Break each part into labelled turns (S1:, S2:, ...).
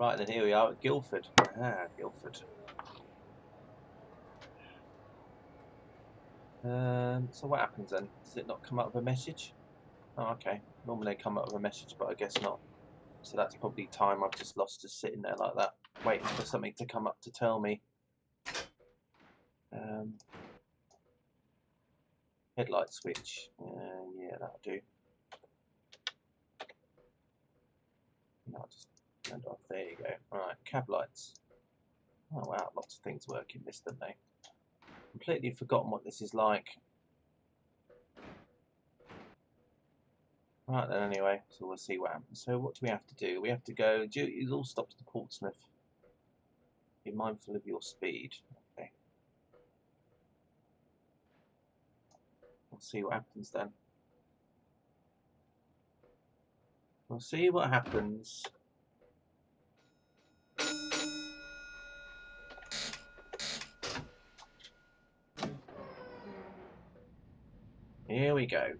S1: Right then, here we are at Guildford. Guildford. So what happens then? Does it not come up with a message? Oh, okay. Normally they come up with a message, but I guess not. So that's probably time I've just lost just sitting there like that, waiting for something to come up to tell me. Headlight switch. Yeah, that'll do. No, just turned off. There you go. Alright, cab lights. Oh wow, lots of things work in this, don't they? Completely forgotten what this is like. Right then, anyway, so we'll see what happens. So what do we have to do? We have to go, it all stops to Portsmouth. Be mindful of your speed. Okay. We'll see what happens then. We'll see what happens. Here we go.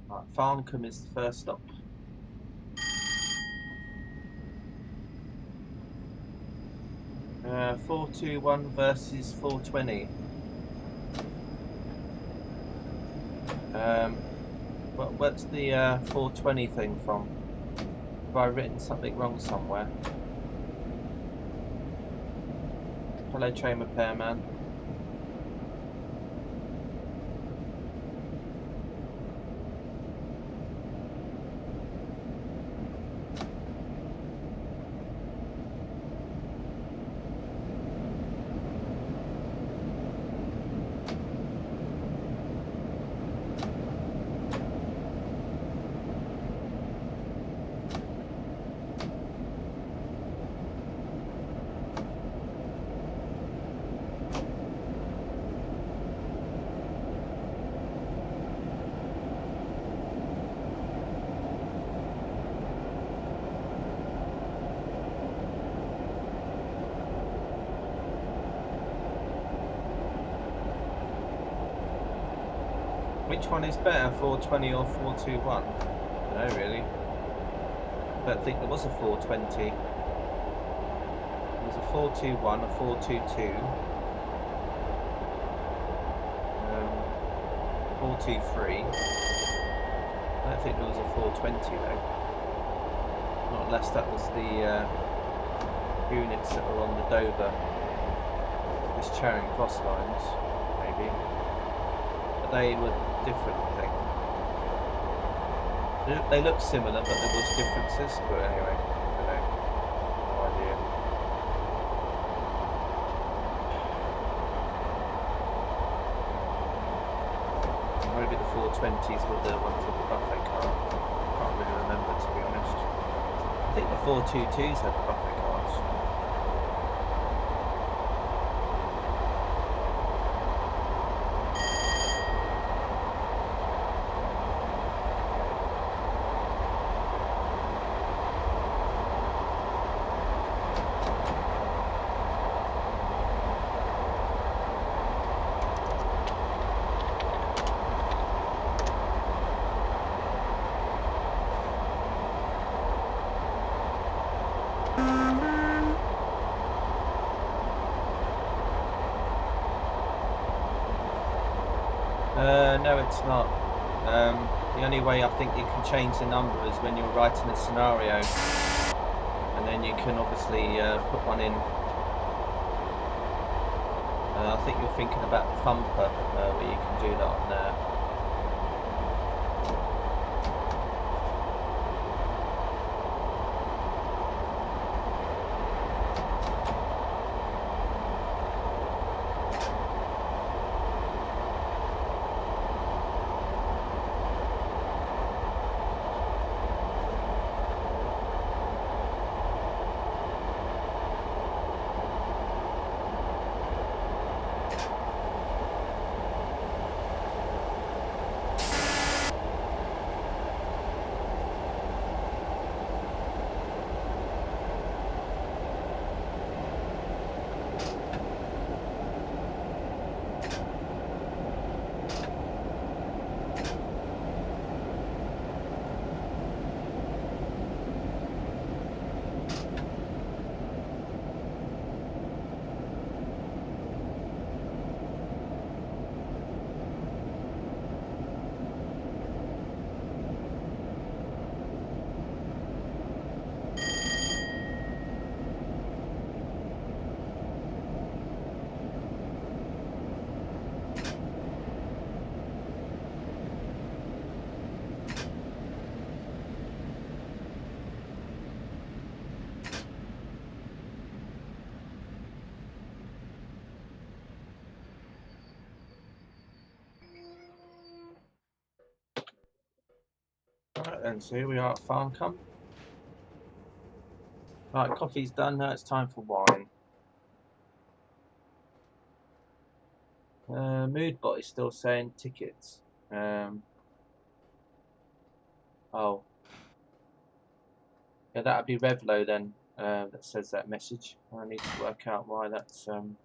S1: Right, Farncombe is the first stop. Uh, 421 versus 420. What's the 420 thing from? Have I written something wrong somewhere? Hello, train repairman. Which one is better, 420 or 421? I don't know really. I don't think there was a 420. There was a 421, a 422, 423. I don't think there was a 420 though. Not unless that was the units that were on the Dover, this Charing Cross lines, maybe. But they were different, I think. They look similar, but there was differences. But anyway, I don't know. No idea. Maybe the 420s were the ones with the buffet car. Can't really remember, to be honest. I think the 422s had the buffet cars. No, it's not. The only way I think you can change the number is when you're writing a scenario, and then you can obviously put one in. I think you're thinking about the thumper, where you can do that on there. Right then, so here we are at Farncombe. Right, coffee's done, now it's time for wine. Moodbot is still saying tickets. Oh. Yeah, that would be Revlo then, that says that message. I need to work out why that's doing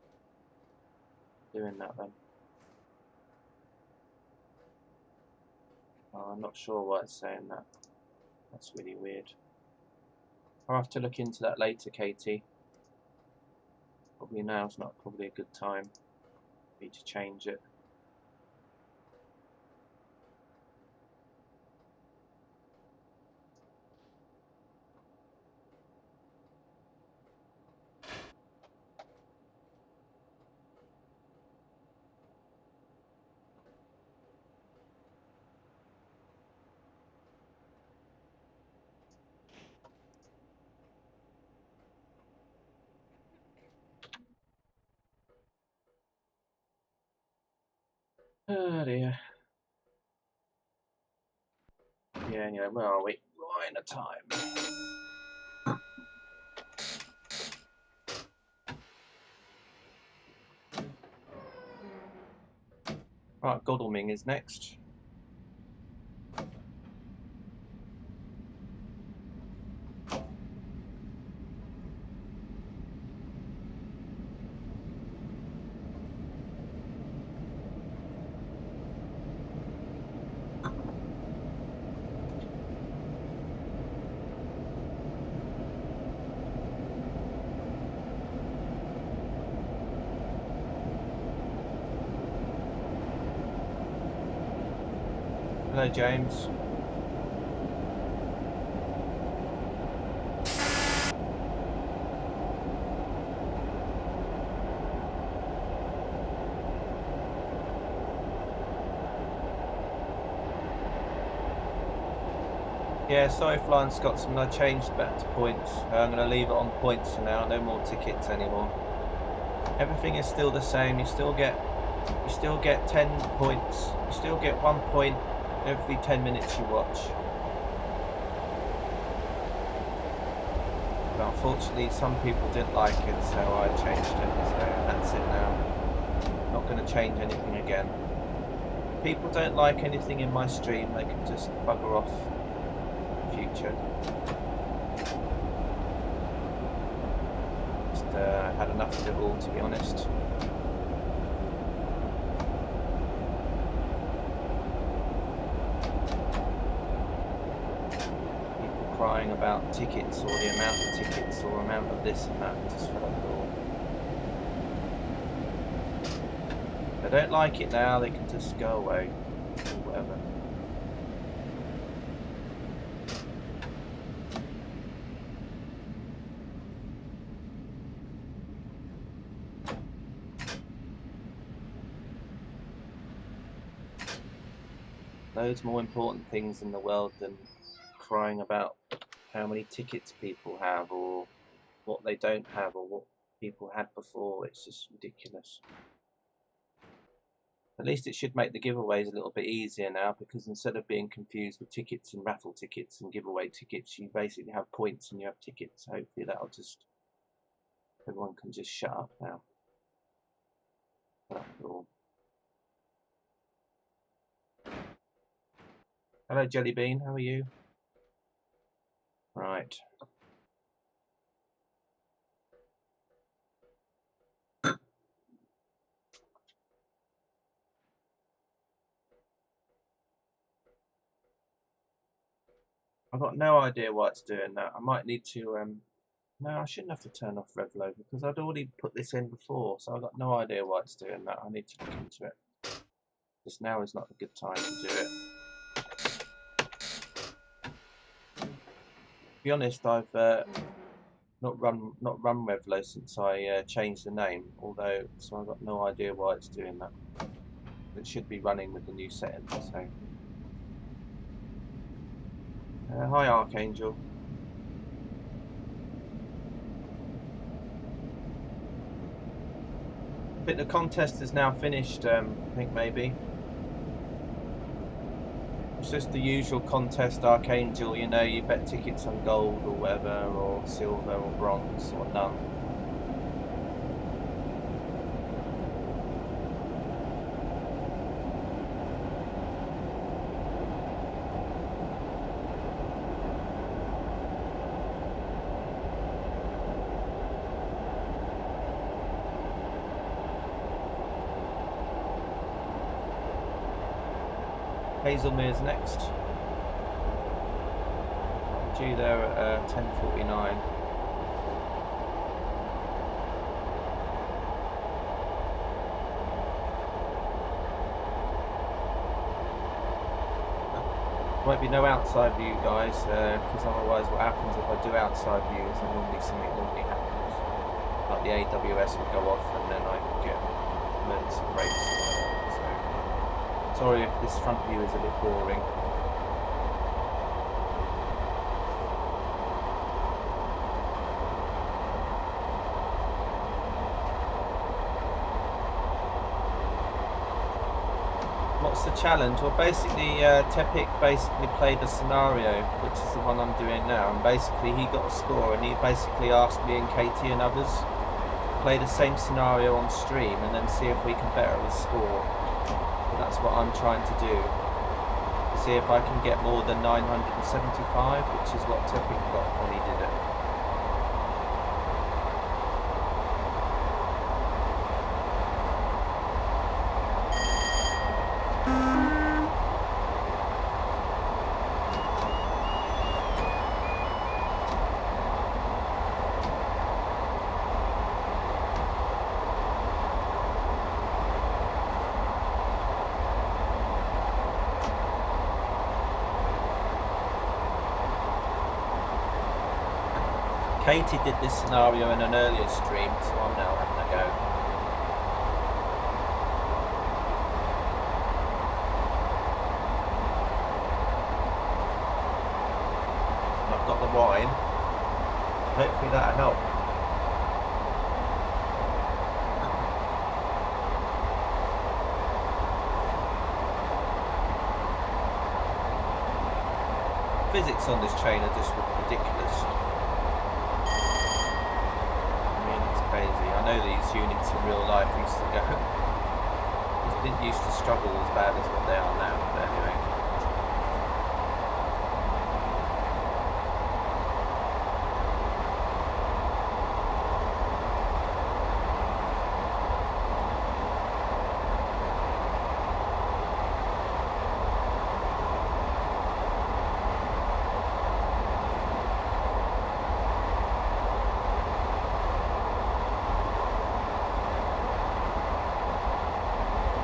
S1: that then. Oh, I'm not sure why it's saying that. That's really weird. I'll have to look into that later, Katie. Probably now's not probably a good time for me to change it. Oh dear. Yeah, where are we? Right in a time. Right, Godalming is next. Hello, James. Yeah, sorry, Flying Scotsman. I changed back to points. I'm going to leave it on points for now. No more tickets anymore. Everything is still the same. You still get 10 points. You still get 1 point every 10 minutes you watch. But unfortunately, some people didn't like it, so I changed it. So that's it now. Not going to change anything again. If people don't like anything in my stream, they can just bugger off in the future. Just had enough of it all, to be honest. Crying about tickets or the amount of tickets or amount of this and that, just fed up with it all. If they don't like it now, they can just go away or whatever. Loads more important things in the world than crying about how many tickets people have or what they don't have or what people had before. It's just ridiculous. At least it should make the giveaways a little bit easier now, because instead of being confused with tickets and raffle tickets and giveaway tickets, you basically have points and you have tickets. Hopefully that'll just, everyone can just shut up now. That's all. Hello Jellybean, how are you? Right. I've got no idea why it's doing that. I might need to, no, I shouldn't have to turn off Revlo because I'd already put this in before, so I've got no idea why it's doing that. I need to look into it. Just now is not a good time to do it. To be honest, I've not run Revlo since I changed the name, although so I've got no idea why it's doing that. It should be running with the new settings. So, hi Archangel. I think the contest is now finished. I think maybe. It's just the usual contest, Archangel, you know, you bet tickets on gold or whatever, or silver or bronze or none. Hazelmere's next. I'm due there at 10:49. Won't be no outside view, guys, because otherwise what happens if I do outside view is something normally happens. Like the AWS will go off and then I get emergency brakes or whatever. So sorry if this front view is a bit boring. What's the challenge? Well, basically, Tepik basically played a scenario, which is the one I'm doing now, and basically he got a score, and he basically asked me and Katie and others to play the same scenario on stream, and then see if we can better his score. So that's what I'm trying to do, to see if I can get more than 975, which is what Tepik got when he did it. Katie did this scenario in an earlier stream, so I'm now having a go. And I've got the wine. Hopefully that'll help. Physics on this train are just ridiculous. Crazy. I know these units in real life used to go. They didn't used to struggle as bad as what they are now, but anyway.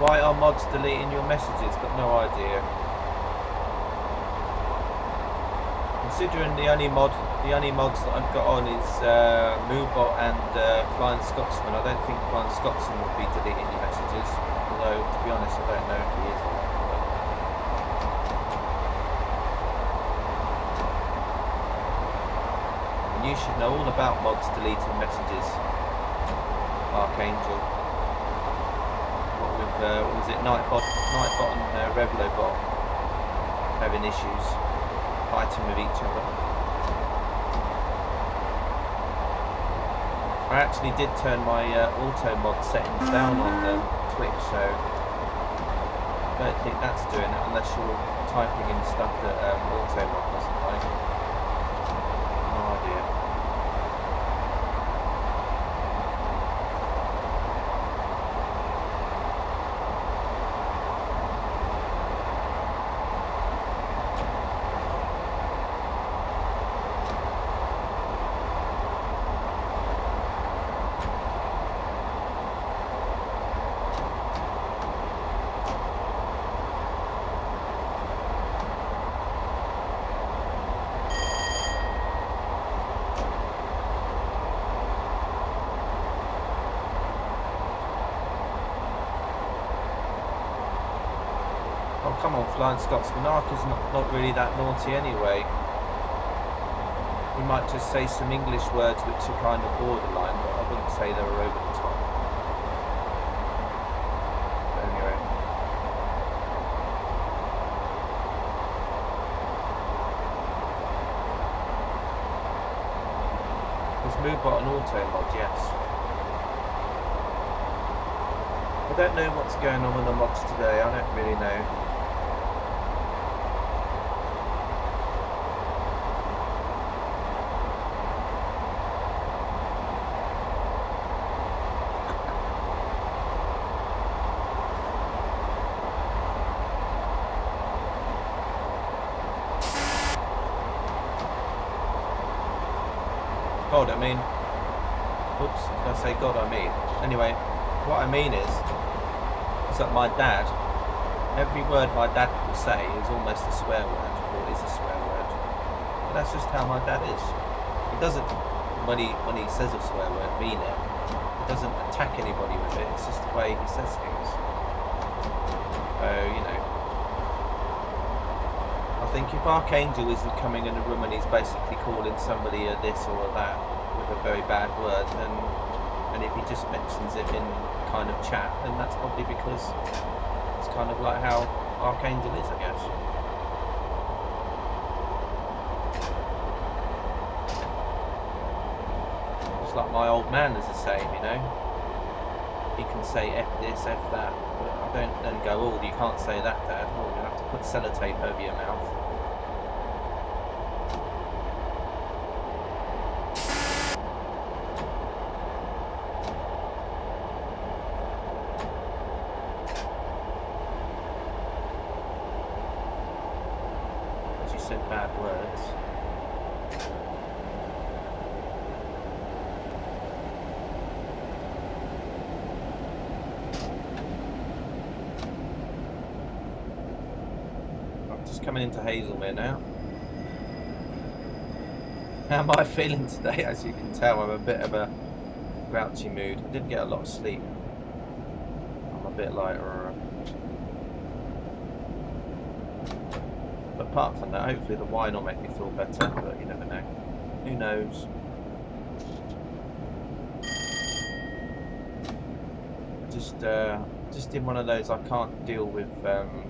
S1: Why are mods deleting your messages? Got no idea. Considering the only mods that I've got on is Moobot and Flying Scotsman, I don't think Flying Scotsman would be deleting your messages. Although, to be honest, I don't know if he is or not. And you should know all about mods deleting messages, Archangel. What was it, Nightbot and Revlobot having issues fighting with each other. I actually did turn my auto mod settings down on Twitch, so I don't think that's doing it unless you're typing in stuff that auto mod doesn't like. No idea. Oh, come on, Flying Scotsman. Ark is not really that naughty anyway. We might just say some English words which are kind of borderline, but I wouldn't say they were over the top. But anyway. Moobot and auto mod, yes. I don't know what's going on with the mods today, I don't really know. God, I mean, oops, did I say God, I mean. Anyway, what I mean is that my dad, every word my dad will say is almost a swear word, or is a swear word. But that's just how my dad is. He doesn't, when he says a swear word, mean it. He doesn't attack anybody with it, it's just the way he says things. So, you know, I think if Archangel isn't coming in the room and he's basically calling somebody a this or a that with a very bad word, then, and if he just mentions it in kind of chat, then that's probably because it's kind of like how Archangel is, I guess. Just like my old man is the same, you know. He can say F this, F that, but I don't then go, oh, you can't say that, Dad. Oh, you have to put sellotape over your mouth. As you said bad words. Coming into Hazelmere now. How am I feeling today? As you can tell, I'm a bit of a grouchy mood. I didn't get a lot of sleep. I'm a bit like, but apart from that, hopefully the wine will make me feel better, but you never know. Who knows? Just in one of those, I can't deal with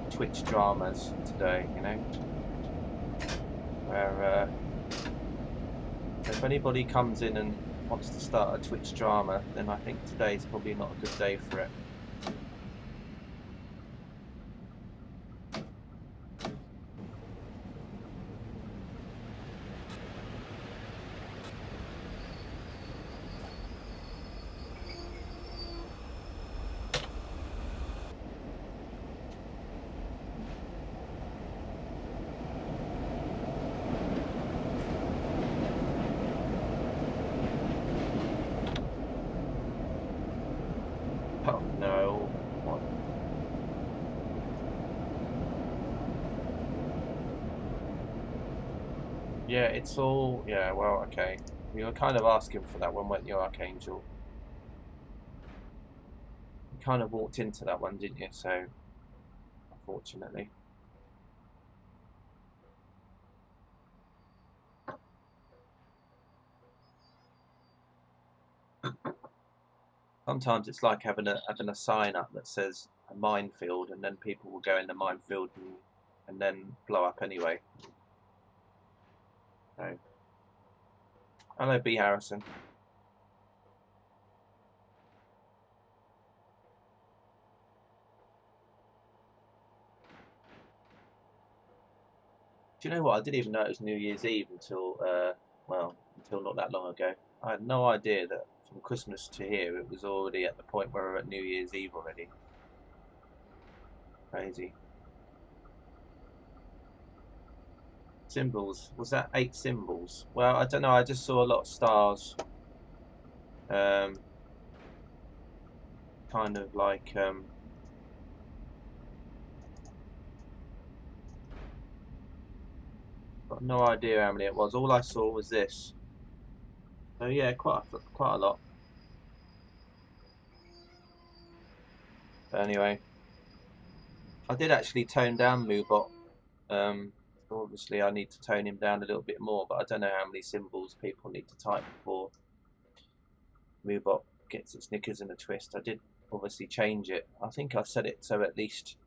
S1: Twitch dramas today, you know, where if anybody comes in and wants to start a Twitch drama, then I think today's probably not a good day for it. Oh no. What? Yeah, it's all, yeah, well, okay. You were kind of asking for that one, weren't you, Archangel? You kind of walked into that one, didn't you? So, unfortunately. Sometimes it's like having a sign up that says a minefield, and then people will go in the minefield and then blow up anyway. So, hello, B. Harrison. Do you know what? I didn't even know it was New Year's Eve until, well, until not that long ago. I had no idea that from Christmas to here it was already at the point where we're at New Year's Eve already. Crazy. Symbols. Was that 8 symbols? Well, I don't know. I just saw a lot of stars. Kind of like got no idea how many it was. All I saw was this. So yeah, quite a lot. But anyway, I did actually tone down Moobot. So obviously I need to tone him down a little bit more, but I don't know how many symbols people need to type before Moobot gets its knickers in a twist. I did obviously change it. I think I set it so at least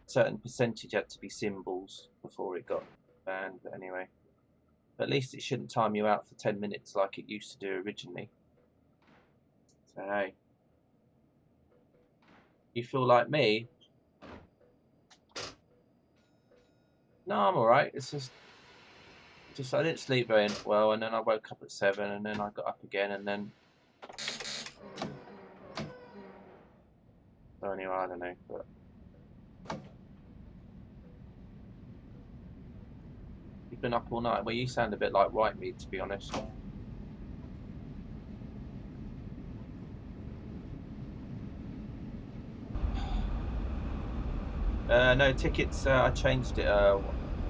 S1: a certain percentage had to be symbols before it got banned. But anyway, But at least it shouldn't time you out for 10 minutes like it used to do originally. So hey, you feel like me? No, I'm alright. It's just I didn't sleep very well, and then I woke up at 7, and then I got up again, and then so anyway, I don't know. But you've been up all night. Well, you sound a bit like white meat, to be honest. No tickets. I changed it.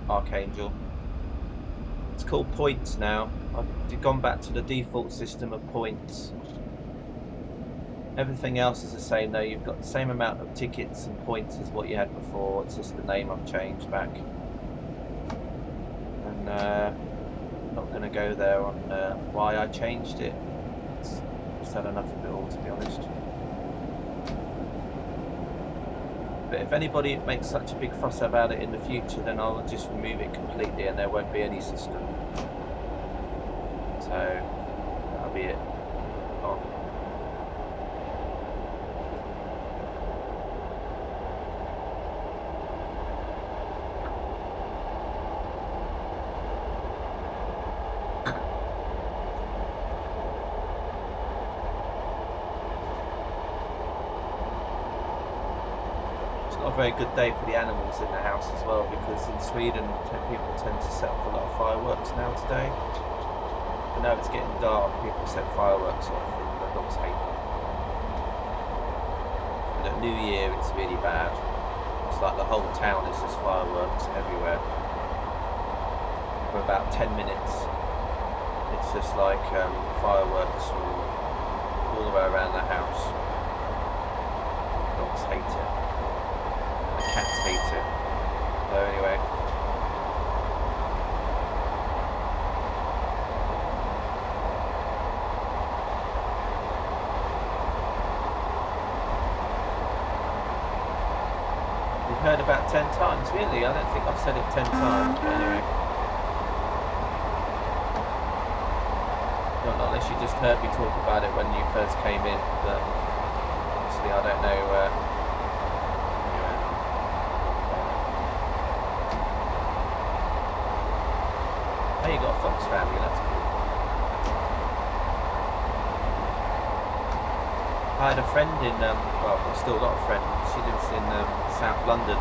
S1: Archangel. It's called points now. I've gone back to the default system of points. Everything else is the same though. You've got the same amount of tickets and points as what you had before. It's just the name I've changed back. And I'm not going to go there on why I changed it. It's just had enough of it all, to be honest. But if anybody makes such a big fuss about it in the future, then I'll just remove it completely and there won't be any system. So that'll be it. Oh. Not a very good day for the animals in the house as well, because in Sweden people tend to set off a lot of fireworks now today. But now it's getting dark, people set fireworks off and the dogs hate them. And at New Year it's really bad. It's like the whole town is just fireworks everywhere. For about 10 minutes it's just like fireworks all the way around the house. Dogs hate it. Cats hate it. So anyway. You've heard about 10 times, really? I don't think I've said it 10 times, but anyway. Not unless you just heard me talk about it when you first came in, but obviously I don't know. Oh, you got a fox family, that's cool. I had a friend in, well, I've still got a friend, she lives in South London,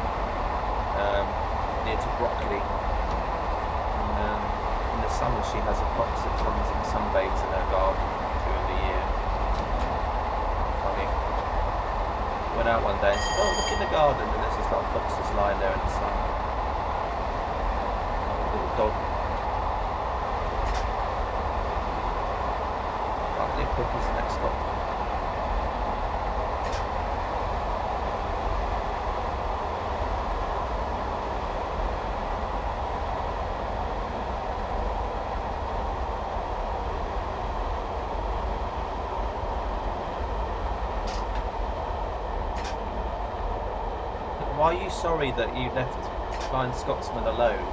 S1: near to Brockley. And in the summer she has a fox that comes and sunbathes in her garden during the year. Funny. Went out one day and said, oh, look in the garden, and there's this little fox just lying there in the sun. Like a little dog. Quick as the next stop. Why are you sorry that you left Blind Scotsman alone?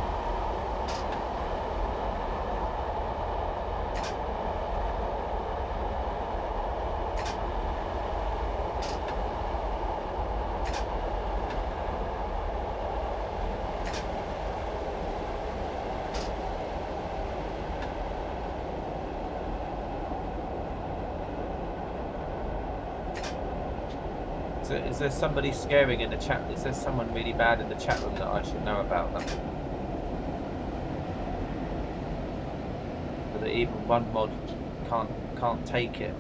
S1: Is there somebody scaring in the chat? Is there someone really bad in the chat room that I should know about them? So that even one mod can't take it.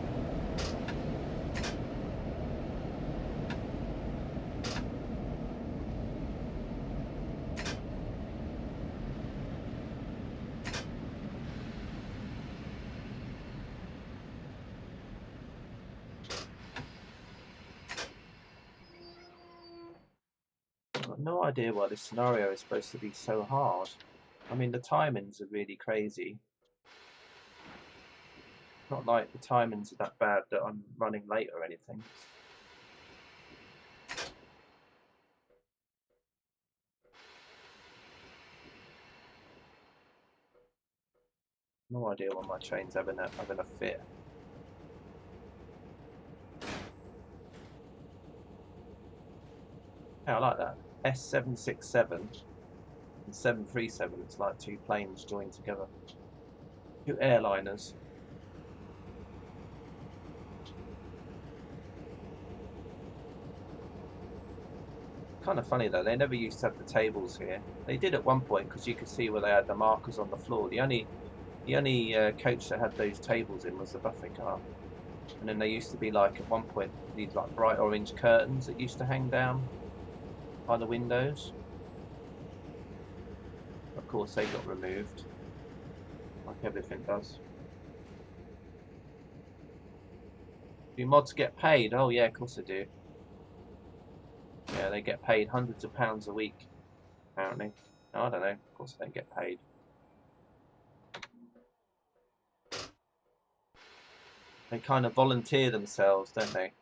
S1: No idea why this scenario is supposed to be so hard. I mean, the timings are really crazy. Not like the timings are that bad that I'm running late or anything. No idea why my train's having a fit. Yeah, I like that. S767 and 737. It's like two planes joined together. Two airliners. Kind of funny though. They never used to have the tables here. They did at one point because you could see where they had the markers on the floor. The only coach that had those tables in was the buffet car. And then they used to be like at one point these like bright orange curtains that used to hang down by the windows. Of course, they got removed, like everything does. Do mods get paid? Oh yeah, of course they do. Yeah, they get paid hundreds of pounds a week, apparently. No, I don't know. Of course they don't get paid. They kind of volunteer themselves, don't they?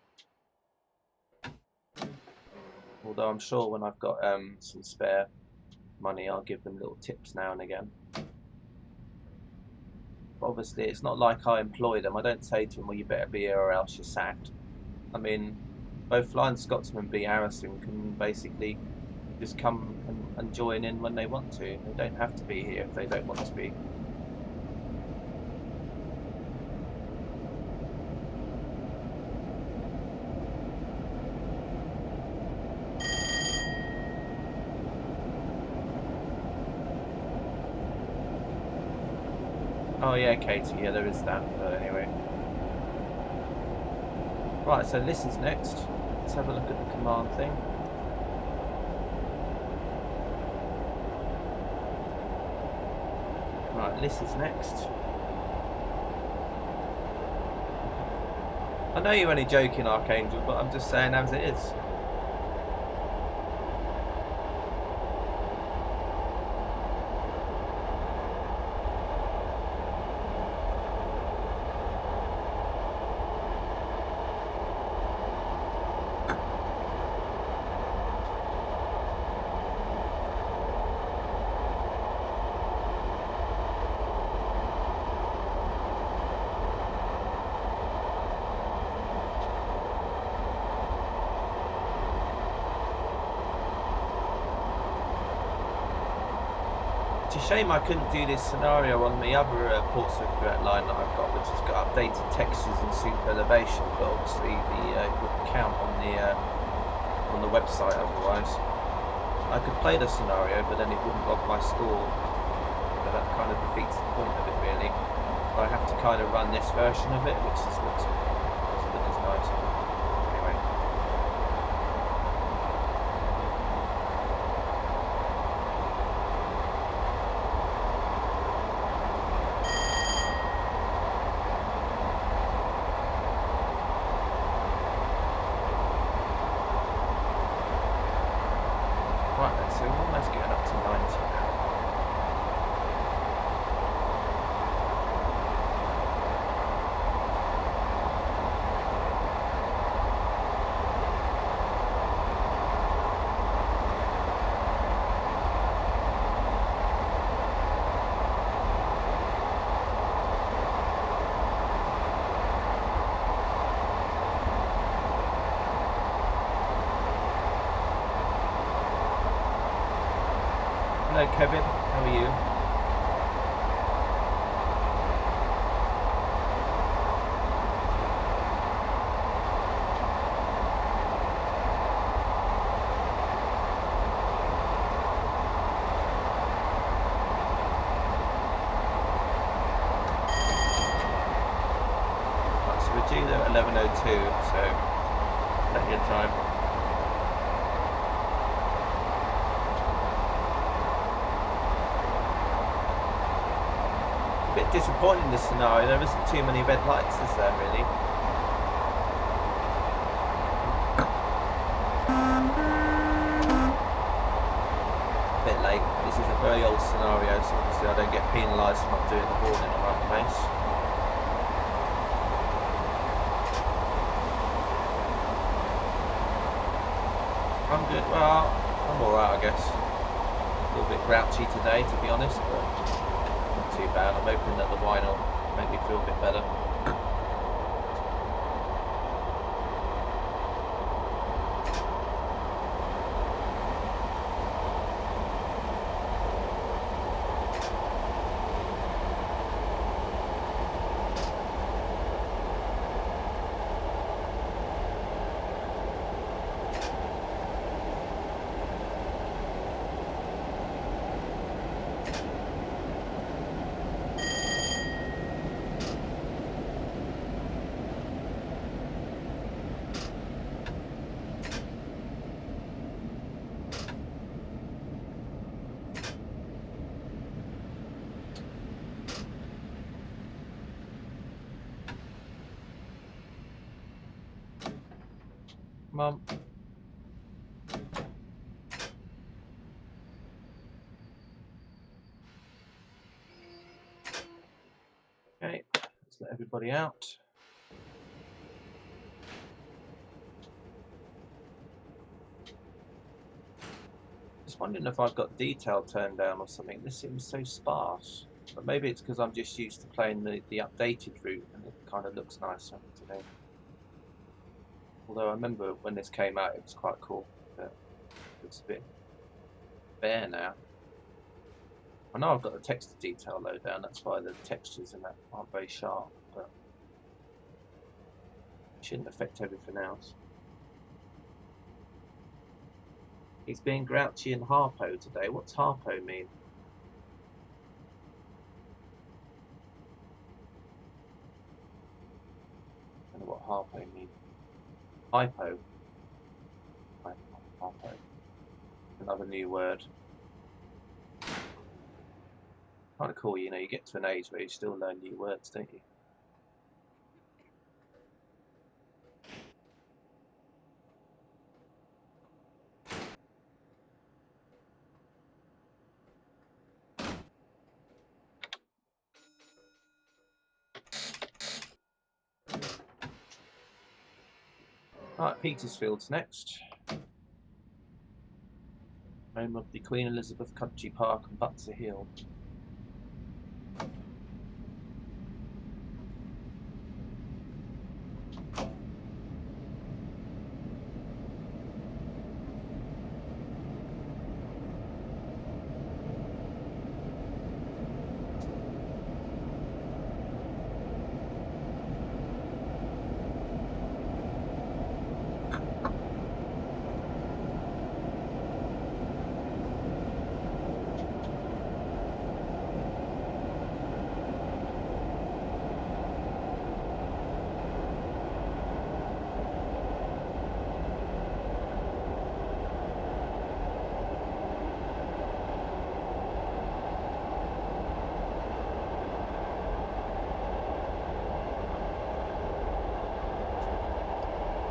S1: Although I'm sure when I've got some spare money, I'll give them little tips now and again. But obviously, it's not like I employ them. I don't say to them, well, you better be here or else you're sacked. I mean, both Flying Scotsman and B. Harrison can basically just come and join in when they want to. They don't have to be here if they don't want to be. Oh yeah, Katie, yeah, there is that, but anyway. Right, so this is next. Let's have a look at the command thing. Right, this is next. I know you're only joking, Archangel, but I'm just saying as it is. It's a shame I couldn't do this scenario on the other Portsmouth line that I've got, which has got updated textures and super elevation, but obviously the wouldn't count on the website otherwise. I could play the scenario, but then it wouldn't log my score, so that kind of defeats the point of it really. But I have to kind of run this version of it, which is looks nice. Anyway. Right then, so we're almost getting up to 90 now. Hello Kevin, how are you? Right, so we're due there at 11:02, so plenty of time. Bit disappointing this scenario. There isn't too many red lights, is there really? A bit late. This is a very old scenario, so obviously I don't get penalised for not doing the horn in the right place. I'm good. Well, I'm alright, I guess. A little bit grouchy today, to be honest, but not too bad. I'm hoping that the wine will make me feel a bit better. Come on. Okay, let's let everybody out. Just wondering if I've got detail turned down or something. This seems so sparse. But maybe it's because I'm just used to playing the updated route and it kind of looks nicer today. Although I remember when this came out, it was quite cool. But it looks a bit bare now. I know I've got the texture detail low down, that's why the textures in that aren't very sharp, but it shouldn't affect everything else. He's being grouchy and harpo today. What's harpo mean? I don't know what harpo means. Hypo. Harpo. Another new word. Kind of cool, you know, you get to an age where you still learn new words, don't you? Right, Petersfield's next. Home of the Queen Elizabeth Country Park and Butser Hill.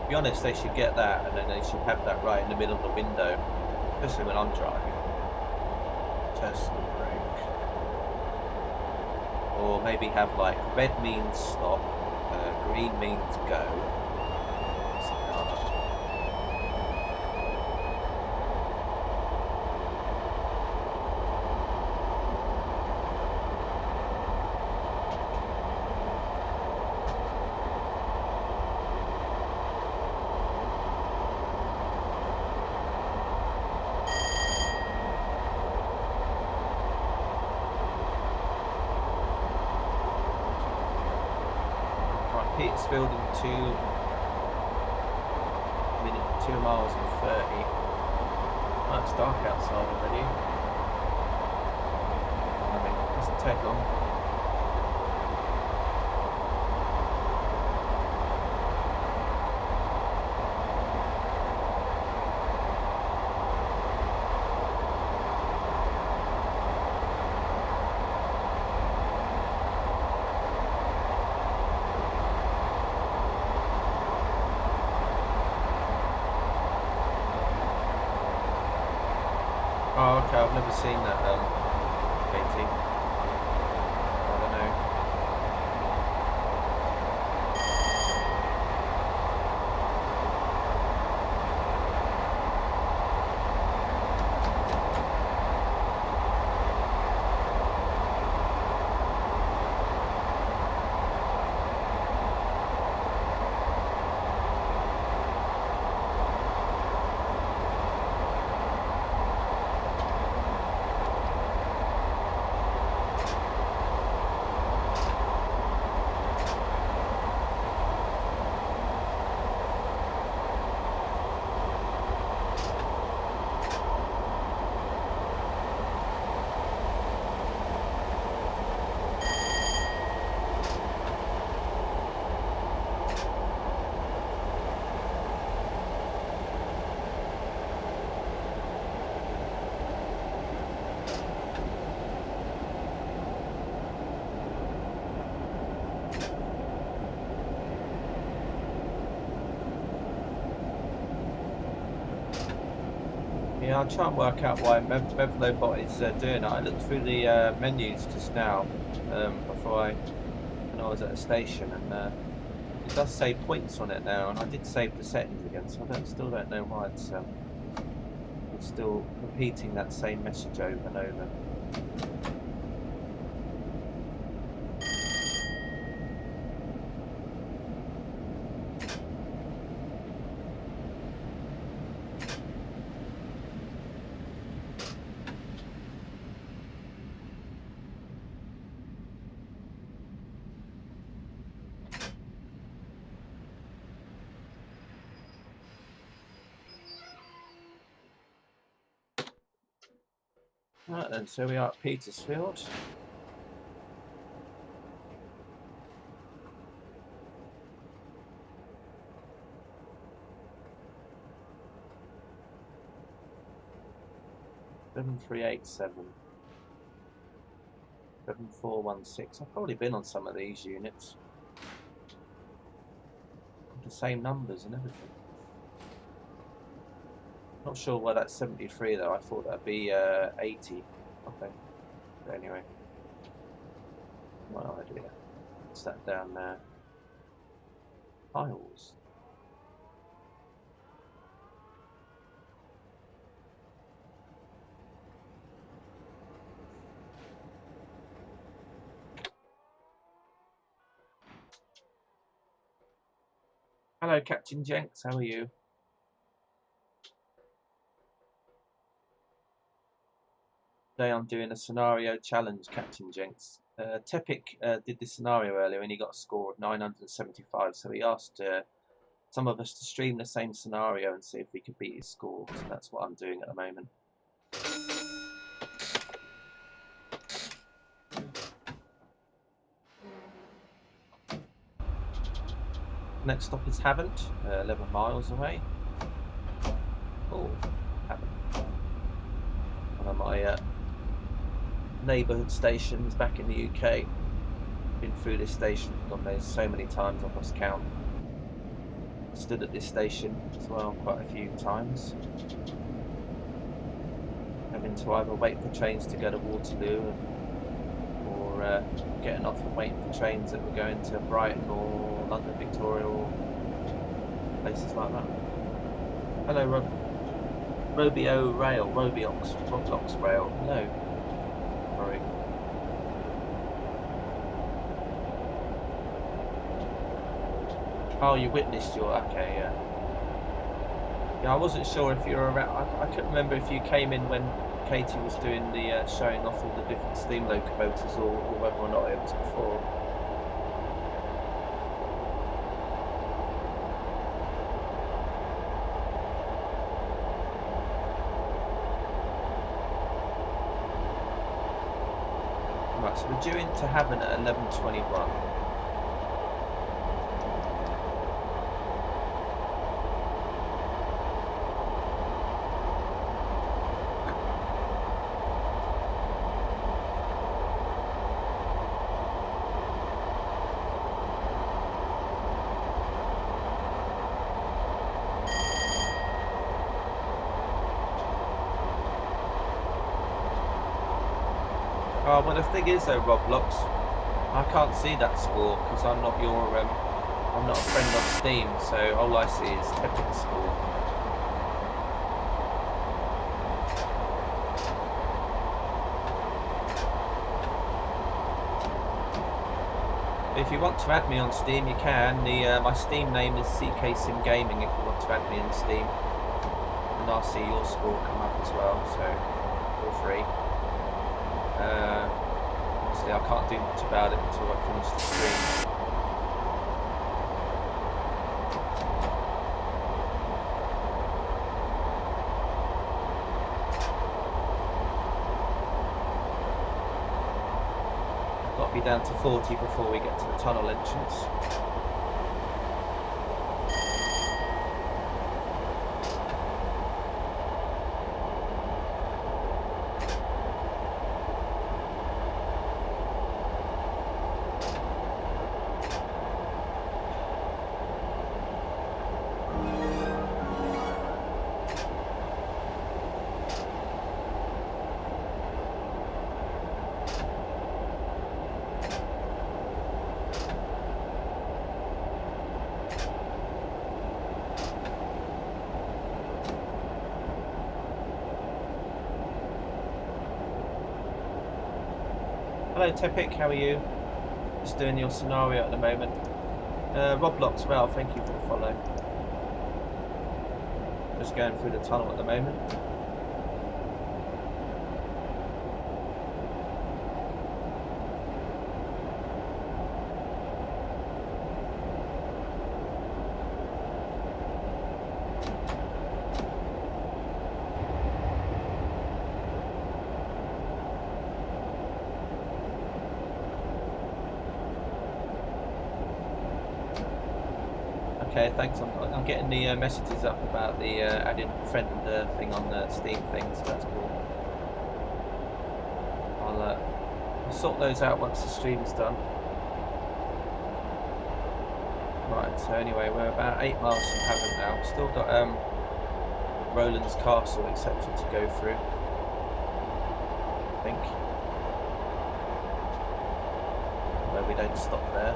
S1: To be honest, they should get that, and then they should have that right in the middle of the window, especially when I'm driving. Test the brake. Or maybe have like red means stop, green means go. Something like that. Petersfield in 2 miles and 30. Oh, it's dark outside already. I mean, it doesn't take long. Oh, okay, I've never seen that, Katie. I don't know. Yeah, I'll try and work out why Mevlobot is doing it. I looked through the menus just now when I was at a station, and it does say points on it now, and I did save the settings again, so I still don't know why it's still repeating that same message over and over. Right then, so we are at Petersfield. Seven 7416. I've probably been on some of these units. The same numbers and everything. Not sure why that's 73 though. I thought that'd be 80. Okay. But anyway, no idea. What's that down there? Files. Hello, Captain Jenks. How are you? Today I'm doing a scenario challenge, Captain Jenks. Tepic did this scenario earlier and he got a score of 975, so he asked some of us to stream the same scenario and see if we could beat his score, so that's what I'm doing at the moment. Next stop is Havant, 11 miles away. Oh, Havant. One of my neighbourhood stations back in the UK. Been through this station, gone there so many times I've lost count. Stood at this station as well quite a few times. Having to either wait for trains to go to Waterloo or getting off and waiting for trains that were going to Brighton or London Victoria or places like that. Hello, Roblox Rail. No. Sorry. Oh, you witnessed your... Okay, yeah. Yeah, I wasn't sure if you were around. I couldn't remember if you came in when Katie was doing the showing off all the different steam locomotives or whether or not it was before. Right, so we're due in to Havant at 11:21. Oh, well, the thing is though, Roblox, I can't see that score because I'm not I'm not a friend on Steam, so all I see is Tepic's score. If you want to add me on Steam, you can. My Steam name is CK Sim Gaming. If you want to add me on Steam, and I'll see your score come up as well. So feel free. Obviously, I can't do much about it until I finish the stream. Got to be down to 40 before we get to the tunnel entrance. Hello Tepic, how are you? Just doing your scenario at the moment. Roblox Rail, thank you for the follow. Just going through the tunnel at the moment. Okay, thanks. I'm getting the messages up about the adding friend thing on the Steam thing, so that's cool. I'll sort those out once the stream's done. Right, so anyway, we're about 8 miles from Havant now. Still got Roland's Castle, etc. to go through, I think. Where we don't stop there.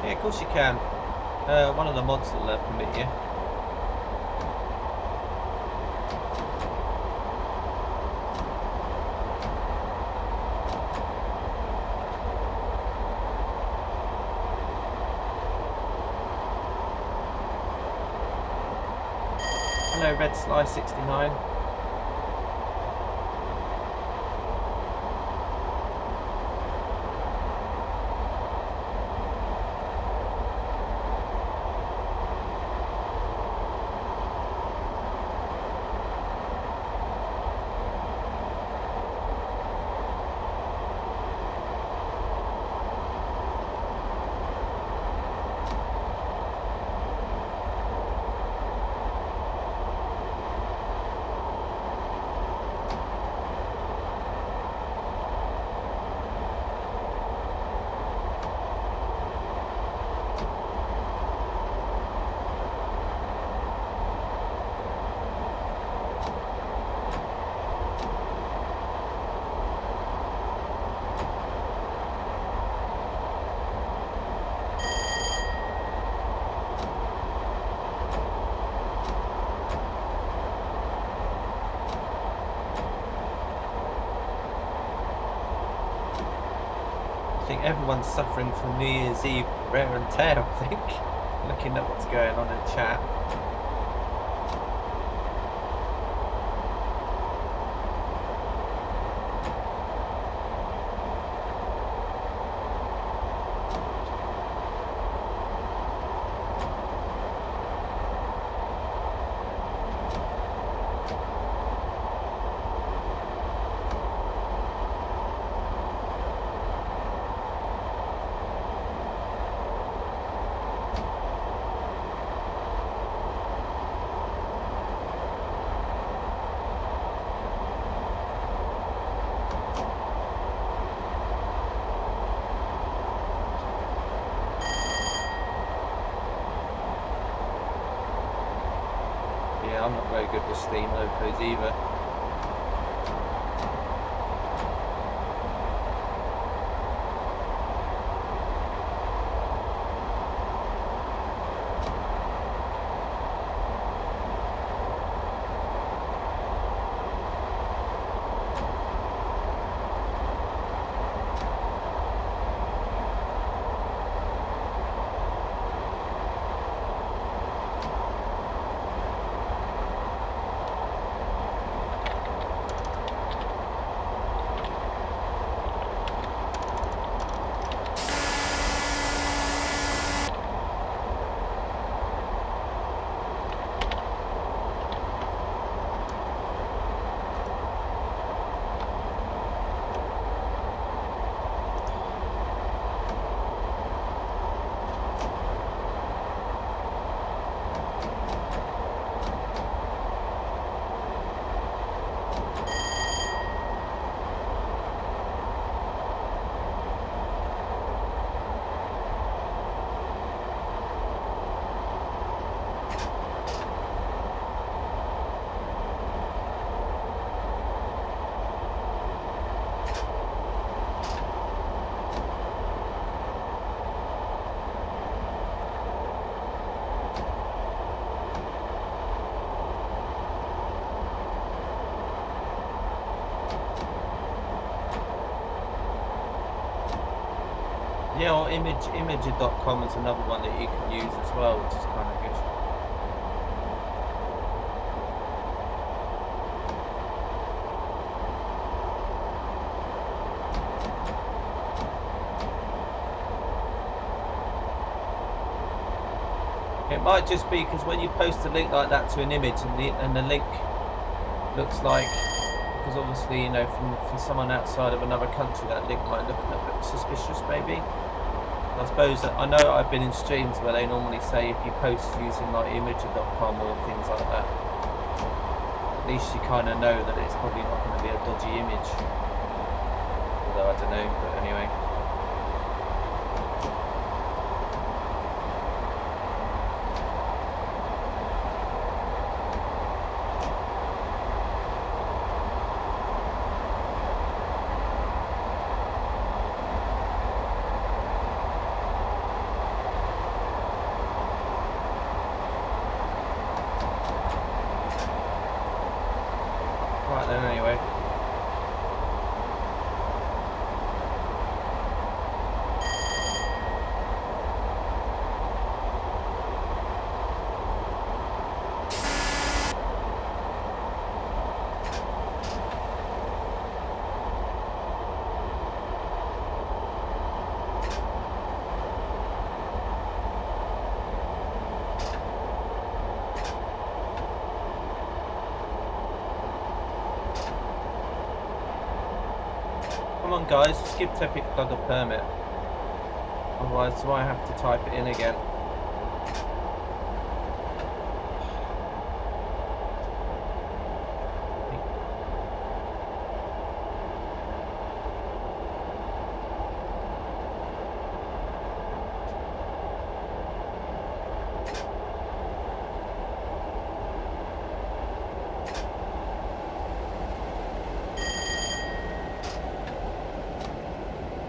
S1: Yeah, of course you can. One of the mods will permit you. Hello Red Sly 69. I think everyone's suffering from New Year's Eve wear and tear, I think. Looking at what's going on in chat. Yeah, I'm not very good with Steam locos either. Yeah, or imager.com is another one that you can use as well, which is kind of good. It might just be because when you post a link like that to an image and the link looks like, because obviously, you know, from someone outside of another country, that link might look a little bit suspicious maybe. I suppose that I know I've been in streams where they normally say if you post using like imager.com or things like that, at least you kind of know that it's probably not going to be a dodgy image. Although I don't know, but anyway. Right then, anyway. Come on guys, just give Tepic Plug a permit. Otherwise I have to type it in again.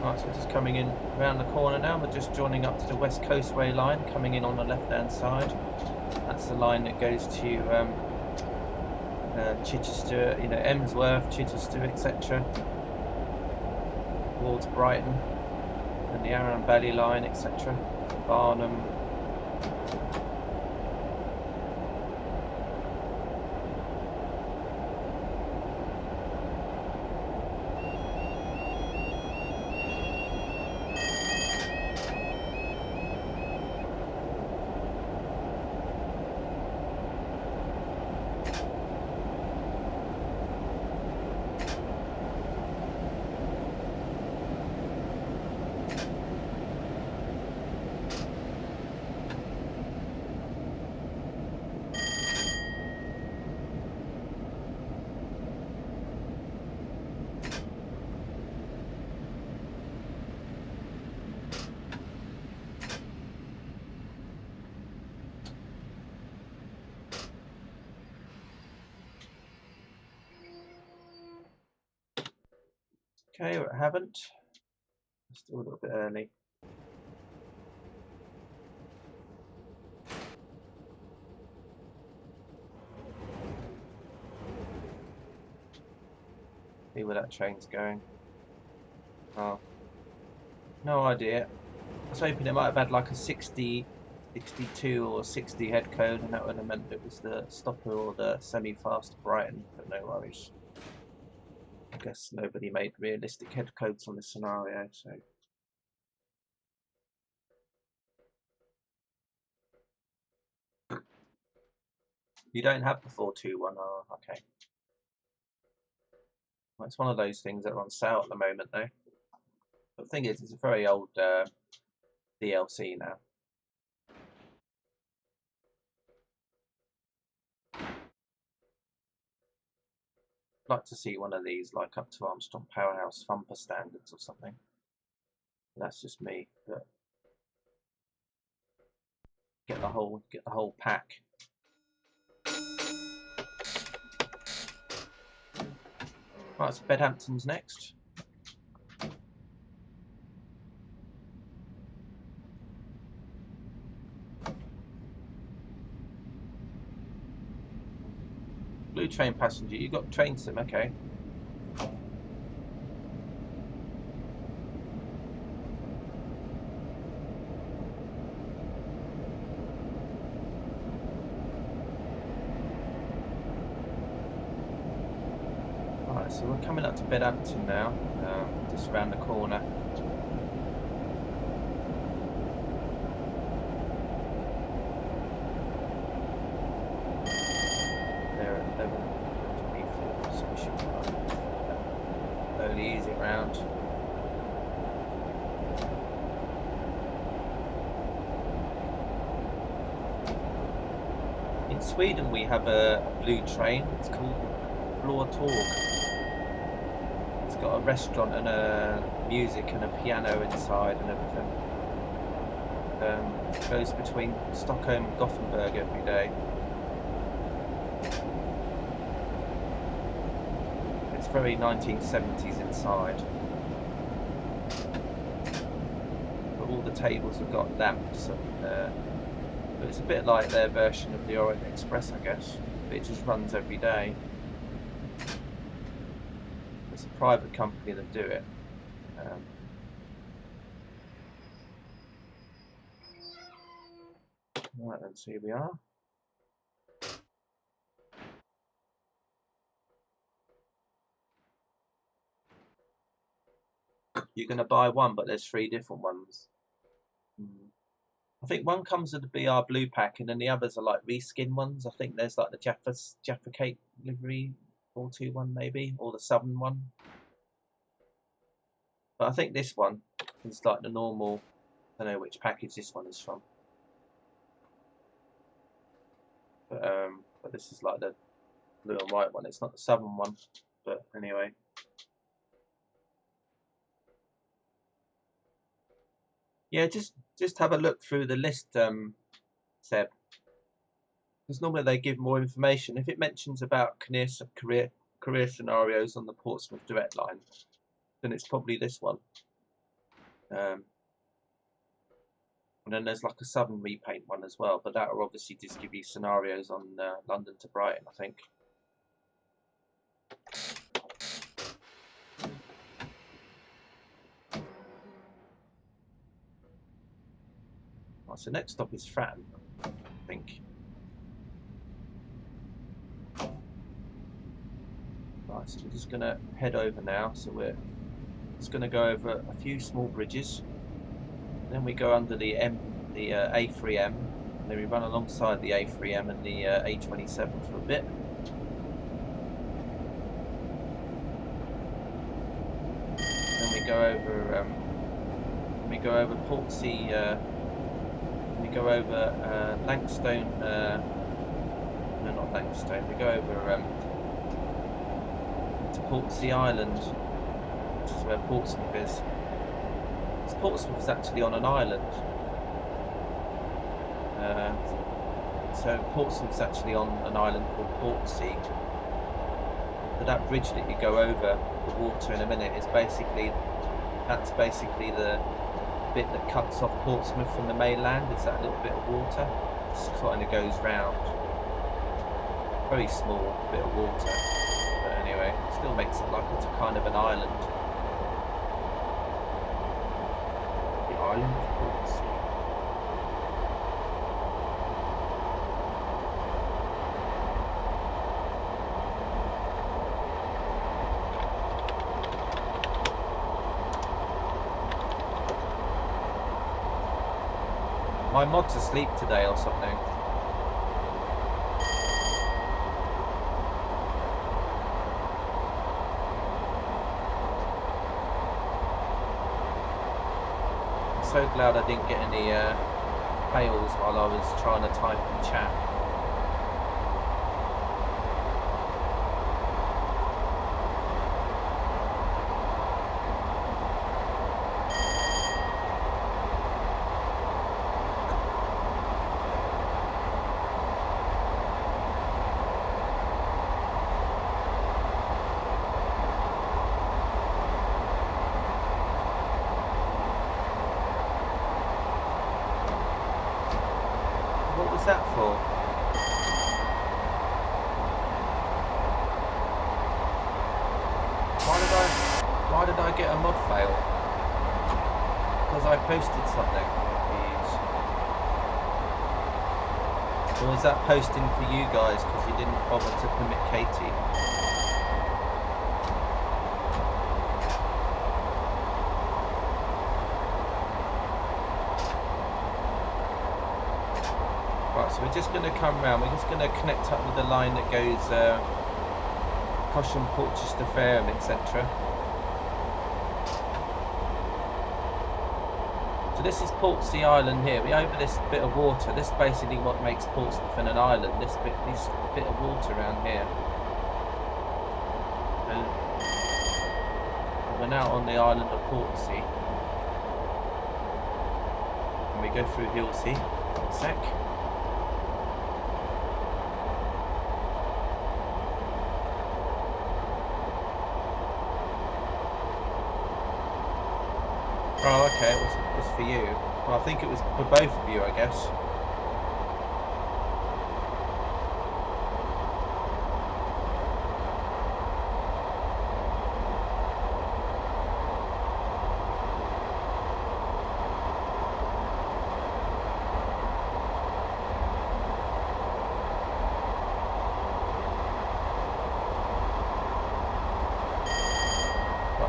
S1: Right, so we're just coming in around the corner now. We're just joining up to the West Coastway line, coming in on the left-hand side. That's the line that goes to Chichester, you know, Emsworth, Chichester, etc. Towards Brighton, and the Arran Valley line, etc. Barnum. Okay, I haven't. Still a little bit early. See where that train's going. Oh, no idea. I was hoping it might have had like a 60, 62 or 60 head code, and that would have meant it was the stopper or the semi-fast Brighton, but no worries. I guess nobody made realistic head codes on this scenario, so. You don't have the 421, oh, okay. Well, it's one of those things that are on sale at the moment, though. But the thing is, it's a very old DLC now. I'd like to see one of these, like up to Armstrong Powerhouse Thumper standards or something. That's just me, but get the whole pack. Right, so Bedhampton's next. Blue train passenger, you got train sim, okay. So we're coming up to Bedhampton now, just around the corner. They're at 11:24, so we should slowly ease it round. In Sweden we have a blue train, it's called Blå Tåg. It's got a restaurant and a music and a piano inside and everything. It goes between Stockholm and Gothenburg every day. It's very 1970s inside. But all the tables have got lamps and but it's a bit like their version of the Orient Express, I guess. But it just runs every day. It's a private company that do it. Right then, so here we are. You're going to buy one, but there's 3 different ones. I think one comes with the BR Blue pack, and then the others are like reskin ones. I think there's like the Jaffa Cake livery 421 maybe, or the Southern one. But I think this one is like the normal. I don't know which package this one is from. But this is like the blue and white one. It's not the Southern one, but anyway. Yeah, just have a look through the list, Seb. Because normally they give more information. If it mentions about career scenarios on the Portsmouth Direct line, then it's probably this one. And then there's like a Southern repaint one as well, but that will obviously just give you scenarios on London to Brighton, I think. Right, so next stop is Fratton, I think. Right, so we're just going to head over now. So we're just going to go over a few small bridges. Then we go under the A3M, and then we run alongside the A3M and the A27 for a bit. Then we go over Portsea. We go over Langstone. No, not Langstone. We go over to Portsea Island, which is where Portsmouth is. Portsmouth is actually on an island. So Portsmouth's actually on an island called Portsea. So that bridge that you go over the water in a minute is basically the bit that cuts off Portsmouth from the mainland. Is that little bit of water? It kind of goes round. Very small bit of water, but anyway, it still makes it like it's a kind of an island. The island of Portsea. My mod's asleep today or something. I'm so glad I didn't get any fails while I was trying to type in chat. What's that for? Why did I get a mod fail? Because I posted something. Or was that posting for you guys because you didn't bother to permit Katie? So we're just going to come round. We're just going to connect up with the line that goes Cosham, Portchester, Fareham, etc. So this is Portsea Island here. We're over this bit of water. This is basically what makes Portsmouth an island. This bit of water around here. And we're now on the island of Portsea. And we go through Hilsea. One sec. Oh, okay, it was for you. Well, I think it was for both of you, I guess.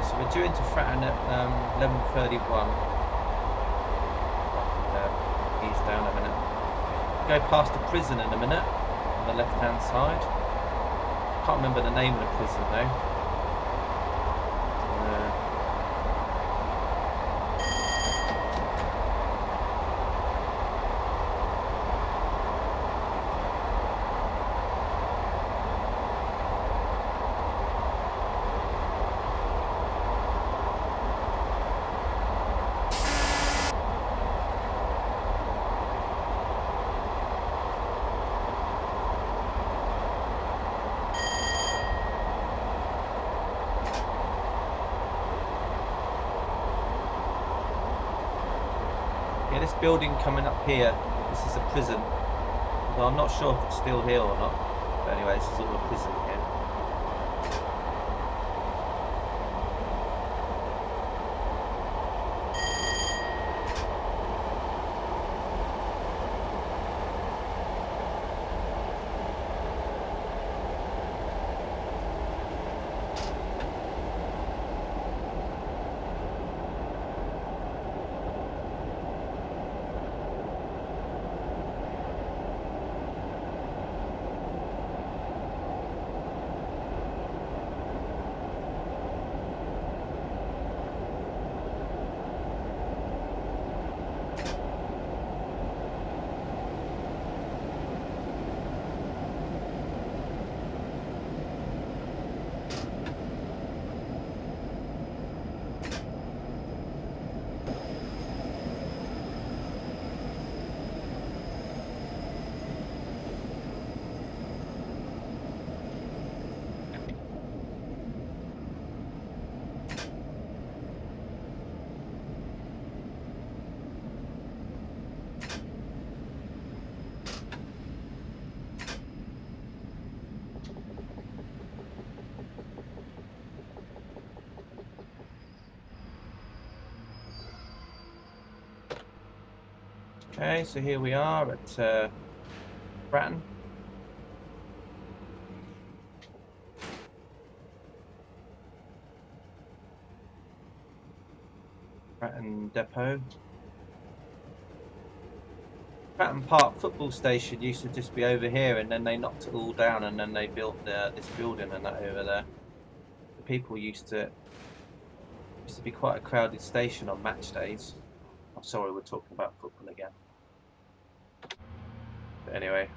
S1: So we're due into Fratton at 11:31. Ease down a minute. Go past the prison in a minute on the left-hand side. Can't remember the name of the prison though. This building coming up here, this is a prison. Although I'm not sure if it's still here or not. But anyway, this is all a prison here. Okay, so here we are at Fratton. Fratton Depot. Fratton Park football station used to just be over here, and then they knocked it all down, and then they built this building and that over there. The people used to be quite a crowded station on match days. I'm sorry, we're talking about football again. But anyway.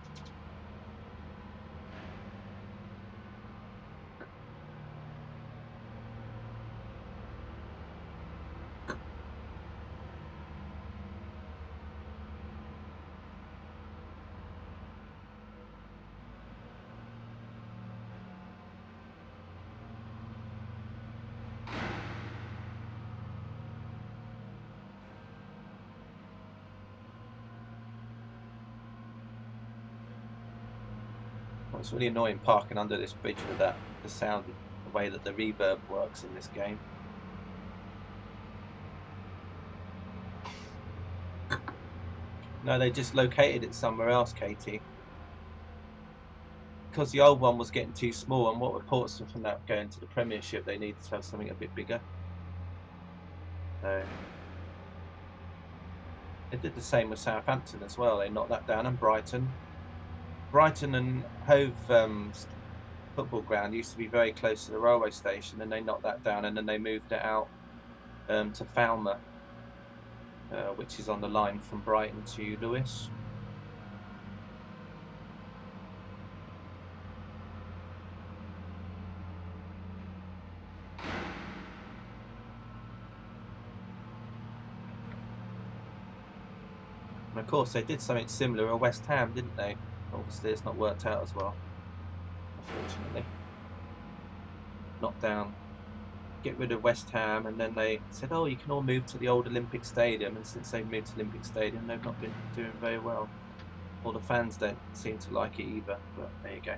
S1: It's really annoying parking under this bridge with the sound, the way that the reverb works in this game. No, they just located it somewhere else, Katie. Because the old one was getting too small, and what with Portsmouth and that going to the Premiership, they needed to have something a bit bigger. So they did the same with Southampton as well. They knocked that down, and Brighton. Brighton and Hove football ground used to be very close to the railway station, and they knocked that down, and then they moved it out to Falmer, which is on the line from Brighton to Lewes. And of course, they did something similar at West Ham, didn't they? Obviously, it's not worked out as well, unfortunately. Knocked down, get rid of West Ham, and then they said, oh, you can all move to the old Olympic Stadium, and since they've moved to Olympic Stadium, they've not been doing very well. Or the fans don't seem to like it either, but there you go.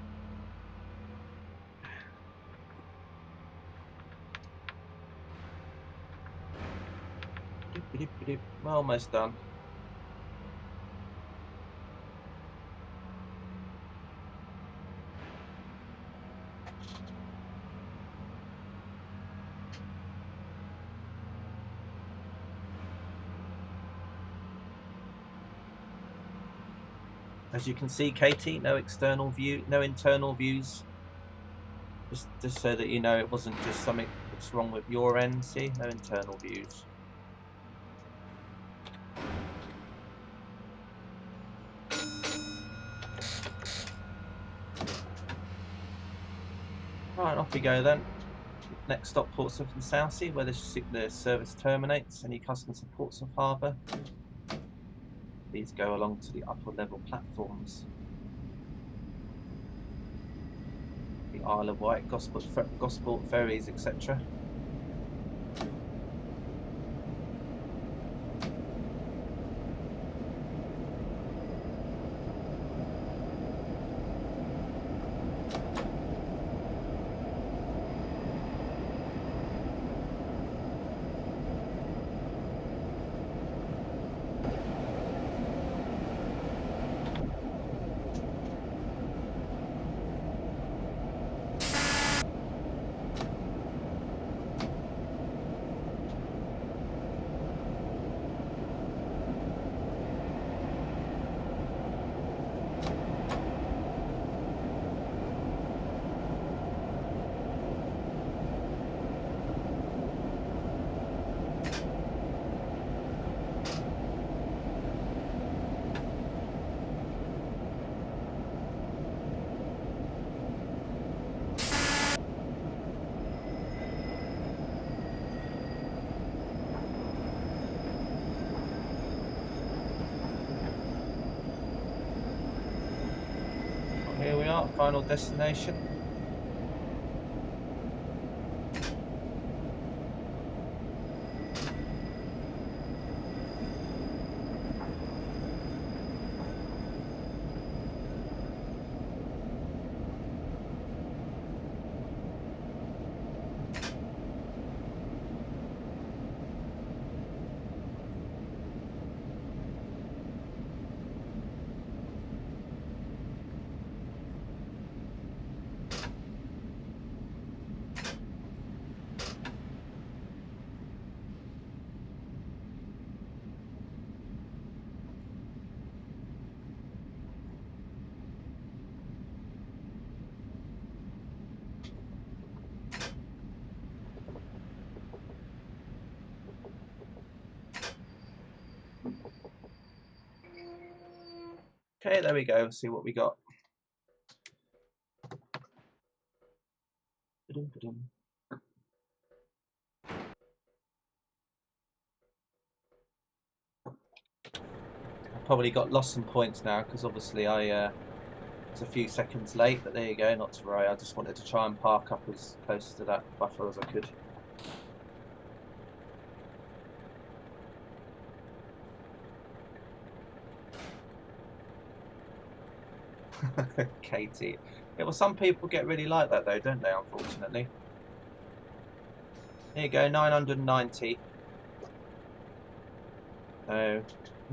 S1: We're almost done. As you can see, Katie, no external view, no internal views. Just so that you know, it wasn't just something that's wrong with your end. See, no internal views. Right, off we go then. Next stop, Portsmouth and Southsea, where the service terminates. Any customers of Portsmouth Harbour, please go along to the upper level platforms. The Isle of Wight, Gosport ferries, etc. Here we are, final destination. Okay, there we go. Let's see what we got. I probably got lost some points now because obviously I was a few seconds late, but there you go, not to worry. I just wanted to try and park up as close to that buffer as I could. Katie. Yeah, well, some people get really like that though, don't they, unfortunately. There you go, 990. So,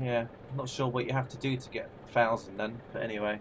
S1: yeah, I'm not sure what you have to do to get 1,000 then, but anyway.